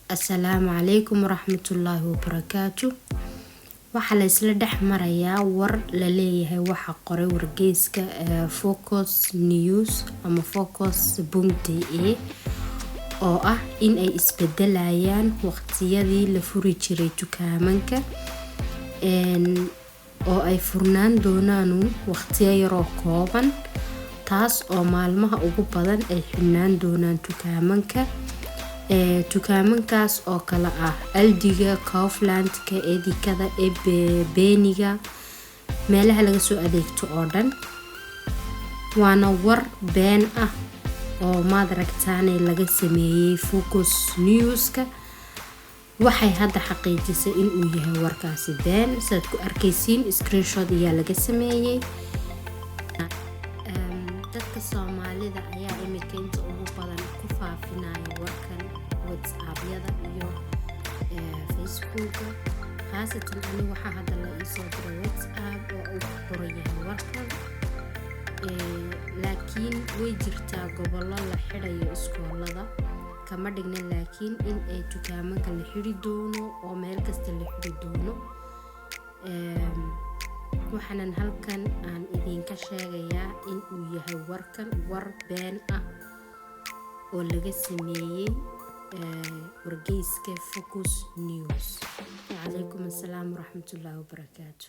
Assalaamu calaykum waraxmatullaahi wabarakaatu. Waxaa la isla dhex marayaa war la leeyahay waxa qoray wargeyska Focus News ama Focus.de oo ah in ay isbedelayaan waqtiyadii la furi jiray dukaamanka oo ay furnaan doonaan waqtiyo yar oo kooban, taas oo maalmaha ugu badan ay xirnaan doonaan dukaamanka. Dukaamankaas oo kala ah Aldiga, Kauflandka, Edikada, Beniga, meelaha laga soo adeegto oo dhan. Waana war been ah oo maad aragtaan laga sameeyay Focus Newska. Waxay hadda xaqiijisay in uu yahay warkaasi been. Saad ku arkaysiin screenshot ayaa laga sameeyay. Dadka Soomaalida ayaa imika inta ugu badan ku faafinaya warkan WhatsApp-yada iyo Facebook. Khaasatan aniga waxaa hadda la isoo diray WhatsApp oo uu qoran yahay warkan. Laakiin way jirtaa gobollo la xirayo iskoolada, kama dhigna laakiin in ay dukaamanka la xiri doono oo meel kasta la xiri doono. Waxaanan halkan aan idinka sheegayaa in uu yahay warkan war been ah oo laga sameeyay wargeyska Focus News. Wa calaykum assalaam waraxmatullaahi wabarakaatu.